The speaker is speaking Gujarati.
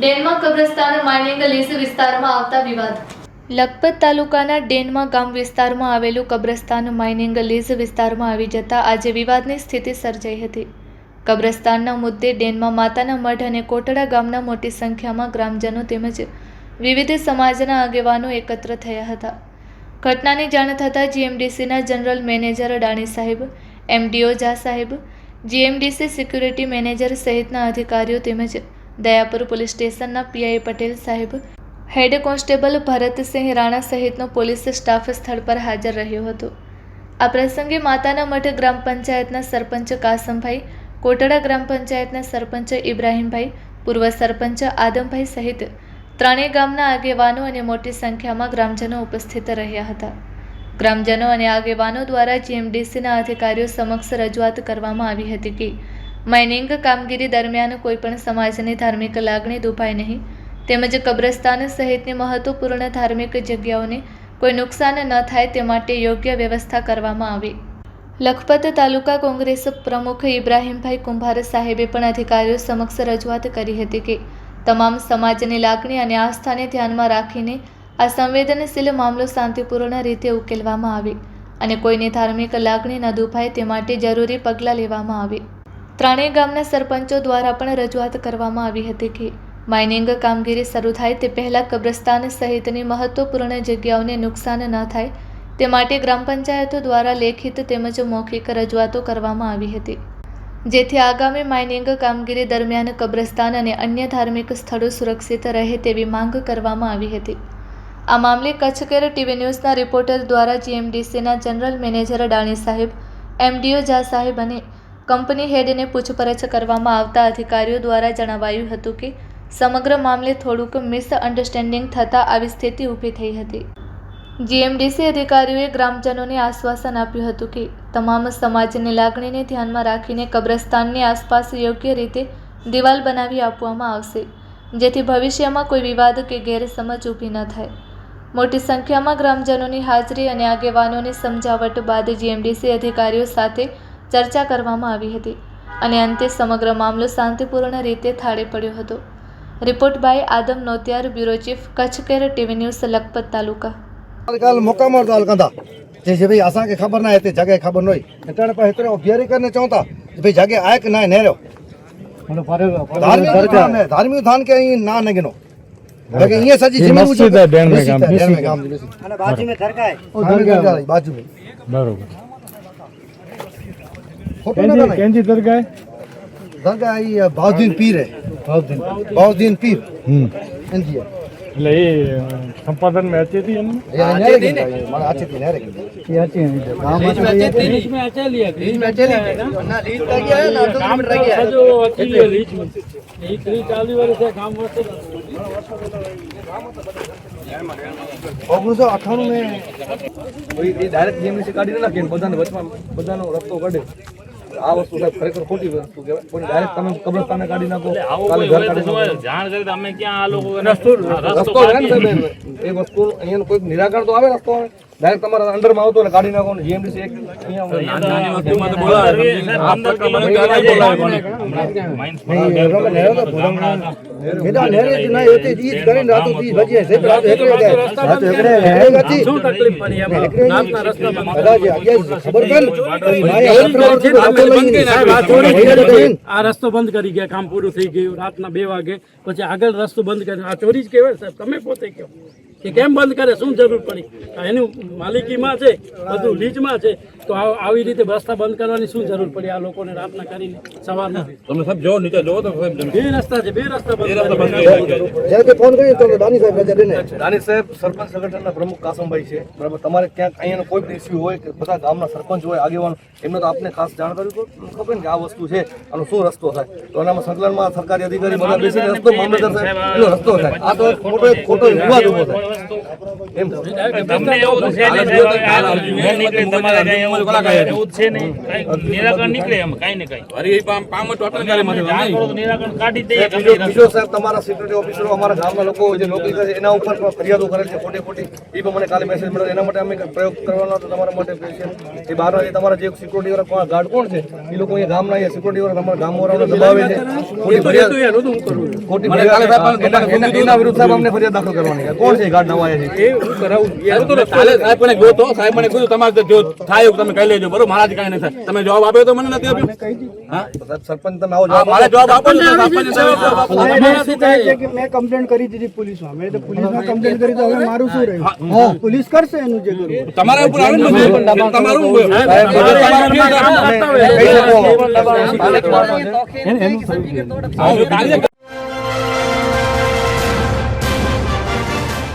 ડેનમાં કબ્રસ્તાન માઇનિંગ લીઝ વિસ્તારમાં આવતા વિવાદ. લખપત તાલુકાના ડેનમાં ગામ વિસ્તારમાં આવેલું કબ્રસ્તાન માઇનિંગ લીઝ વિસ્તારમાં આવી જતા આજે વિવાદની સ્થિતિ સર્જાઈ હતી. કબ્રસ્તાનના મુદ્દે ડેનમાં માતાના મઢ અને કોટડા ગામના મોટી સંખ્યામાં ગ્રામજનો તેમજ વિવિધ સમાજના આગેવાનો એકત્ર થયા હતા. ઘટનાની જાણ થતાં જીએમડીસીના જનરલ મેનેજર ડાણી સાહેબ, એમડીઓ ઝા સાહેબ, જીએમડીસી સિક્યુરિટી મેનેજર સહિતના અધિકારીઓ તેમજ દયાપુર પોલીસ સ્ટેશનના પીઆઈ પટેલ સાહેબ, હેડ કોન્સ્ટેબલ ભરતસિંહ રાણા સહિતનો પોલીસ સ્ટાફ સ્થળ પર હાજર રહ્યો હતો. આ પ્રસંગે માતાના મઢ ગ્રામ પંચાયતના સરપંચ કાસમભાઈ, કોટડા ગ્રામ પંચાયતના સરપંચ ઇબ્રાહીમભાઈ, પૂર્વ સરપંચ આદમભાઈ સહિત ત્રણેય ગામના આગેવાનો અને મોટી સંખ્યામાં ગ્રામજનો ઉપસ્થિત રહ્યા હતા. ગ્રામજનો અને આગેવાનો દ્વારા જીએમડીસીના અધિકારીઓ સમક્ષ રજૂઆત કરવામાં આવી હતી કે માઇનિંગ કામગીરી દરમિયાન કોઈપણ સમાજની ધાર્મિક લાગણી દુભાય નહીં, તેમજ કબ્રસ્તાન સહિતની મહત્વપૂર્ણ ધાર્મિક જગ્યાઓને કોઈ નુકસાન ન થાય તે માટે યોગ્ય વ્યવસ્થા કરવામાં આવે. લખપત તાલુકા કોંગ્રેસ પ્રમુખ ઇબ્રાહીમભાઈ કુંભાર સાહેબે પણ અધિકારીઓ સમક્ષ રજૂઆત કરી હતી કે તમામ સમાજની લાગણી અને આસ્થાને ધ્યાનમાં રાખીને આ સંવેદનશીલ મામલો શાંતિપૂર્ણ રીતે ઉકેલવામાં આવે અને કોઈની ધાર્મિક લાગણી ન દુભાય તે માટે જરૂરી પગલાં લેવામાં આવે. ત્રણેય ગામના સરપંચો દ્વારા પણ રજૂઆત કરવામાં આવી હતી કે માઇનિંગ કામગીરી શરૂ થાય તે પહેલાં કબ્રસ્તાન સહિતની મહત્વપૂર્ણ જગ્યાઓને નુકસાન ન થાય તે માટે ગ્રામ પંચાયતો દ્વારા લેખિત તેમજ મૌખિક રજૂઆતો કરવામાં આવી હતી, જેથી આગામી માઇનિંગ કામગીરી દરમિયાન કબ્રસ્તાન અને અન્ય ધાર્મિક સ્થળો સુરક્ષિત રહે તેવી માંગ કરવામાં આવી હતી. આ મામલે કચ્છ કેર ટીવી ન્યૂઝના રિપોર્ટર દ્વારા જીએમડીસીના જનરલ મેનેજર ડાણી સાહેબ, એમડીઓ ઝા સાહેબ અને કંપની હેડને પૂછપરછ કરવામાં આવતા અધિકારીઓ દ્વારા જણાવાયું હતું કે સમગ્ર મામલે થોડુંક મિસઅન્ડરસ્ટેન્ડિંગ થતાં આવી સ્થિતિ ઊભી થઈ હતી. જીએમડીસી અધિકારીઓએ ગ્રામજનોને આશ્વાસન આપ્યું હતું કે તમામ સમાજની લાગણીને ધ્યાનમાં રાખીને કબ્રસ્તાનની આસપાસ યોગ્ય રીતે દિવાલ બનાવી આપવામાં આવશે, જેથી ભવિષ્યમાં કોઈ વિવાદ કે ગેરસમજ ઊભી ન થાય. મોટી સંખ્યામાં ગ્રામજનોની હાજરી અને આગેવાનોની સમજાવટ બાદ જીએમડીસી અધિકારીઓ સાથે ચર્ચા કરવામાં આવી હતી અને અંતે સમગ્ર મામલો શાંતિપૂર્ણ રીતે થાળે પડ્યો હતો. Report by Adam Notiyar, bureau chief, Kutch Care TV News, Lakhpat taluka. कल मुकम्मल दाल कंदा जैसे भाई असांखे ख़बर ना हिते जगह ख़बर न हुई हिते पर हेतिरो बीहरी करने चऊं था भाई जगह आहे कि ना आहे नहरो धार्मिक थान के ना न गिनो जगह ये सजी जमीन मस्जिद है डैम में गाम અને બાજુ में दरगाह है बाजू में बरोबर फोटो ना बनाई केंजी दरगाह है दरगाह आई बाउद्दीन पीर है बाउद्दीन पीर जी એટલે એ સંપાદન में अच्छी थी ये अच्छी थी माने अच्छी थी नहरे की ये अच्छी है गांव में लीज में अच्छा लिया लीज में अच्छा लिया ना लीज लग गया है ना तो काम रह गया जो अच्छी है लीज में लीज 40 वर्ष से काम होते 1998 में એ ડાયરેક્ટ જીએમડીસી કાઢી નાખે બધાને વચમાં બધાનો રસ્તો કાઢે. આ વસ્તુ સાહેબ ખરેખર ખોટી વસ્તુ કહેવાય. કોઈ ડાયરેક્ટ તમે કબ્રસ્તાને કાઢી નાખો, કાલે ઘર કાઢી નાખો. જાણ કરી અમે ક્યાં આ લોકો રસ્તો છે ને સાહેબ એ વસ્તુ અહીંયા કોઈ નિરાકરણ તો આવે રસ્તો આવે ડાયરેક્ટ તમારા અંડરમાં આવતો ને કાઢી નાખો ને જીએમડીસી એક मेरा नहरे की ना होती चीज करें रातों चीज बजे से रात हेकड़े गए रात हेकड़े गई શું તકલીફ પડી આપણે નાતના રસ્તા બંધ दादा जी आगे खबर कर मारे આ રસ્તો બંધ કરી ગયા, કામ પૂરું થઈ ગયું, રાતના 2 વાગે પછી આગળ રસ્તો બંધ કર્યો. આ ચોરી જ કહેવાય સાહેબ, તમે પોતે કહો કે કેમ બંધ કરે, શું જરૂર પડી? એનું માલિકીમાં છે, બધું લીજમાં છે, તો આવી રીતે રસ્તા બંધ કરવાની શું જરૂર પડી આ લોકોને રાતના કરીને સવારના? તમે સાહેબ જો નીચે જોવો તો સાહેબ 2 રસ્તા છે, 2 રસ્તા બંધ जैसे फोन करिए तो दानी साहब नजर देने રાણી સાહેબ સરપંચ સંગઠનના પ્રમુખ કાસમભાઈ છે, બરાબર. તમારે ક્યાંક અહીંયાનો કોઈ પણ ઇસ્યુ હોય કે બધા ગામના સરપંચ હોય, આગેવાન, એમને તો આપને ખાસ જાણ કરવી ખબર ને કે આ વસ્તુ છે, આનો શું રસ્તો થાય. તો એનામાં સંકલનમાં સરકારી અધિકારી બધા બેસીને રસ્તો મામલતદાર સાહેબ એનો રસ્તો થાય. આ તો ખોટો વિવાદ ઉભો થાય. એમ તમને એવું તો છે નહીં, સાહેબ, આ નીકળે તમારે કાંઈ એવું એવું જ છે નહીં, કાંઈ નિરાકરણ નીકળે એમ કાંઈ ને કાંઈ. જાણ કરો તો નિરાકરણ કાઢી જ દઈએ ગમે એ રસ્તે. બીજો સાહેબ તમારા સિક્યુરિટી ઓફિસરો અમારા ગામના લોકો જે નોકરી કરે છે એના ઉપર પણ ફરિયાદો કરે છે ખોટી ખોટી. એ પણ મને કાલે મેસેજ મળ્યો. એના માટે અમે પ્રયોગ કરવાનો હતો તમારા માટે સ્પેશિયલ. એ બહાર એ તમારા જે સિક્યુરિટી વાળા ગાર્ડ કોણ છે એ લોકો અહીંયા ગામના અહીંયા સિક્યુરિટી વાળા તમારા ગામવાળાઓને દબાવે છે. ખોટી ફરિયાદ ખોટી ફરિયાદ એના વિરુદ્ધ સાહેબ અમને ફરિયાદ દાખલ કરવાની છે. કોણ છે એ ગાર્ડ નવા આવ્યા છે? સાહેબ મને ગયો તો સાહેબ મને કીધું તમારે જો થાય એવું તમે કહી લેજો બરોબર મારાથી કાંઈ નહીં થાય. તમે જવાબ આપ્યો તો મને નથી આપ્યો. હા સરપંચ તમે આવો હા, જવાબ મારે જવાબ આપો ને સરપંચને જવાબ આપો. શું થાય છે કે મેં કમ્પ્લેન કરી દીધી પોલીસમાં. મેં તો પોલીસમાં કમ્પ્લેન કરી તો હવે મારું શું રહ્યું? પોલીસ કરશે એનું જે કરવું. તમારા ઉપર આવે ને બધું. તમારું કહી શકો. કાલે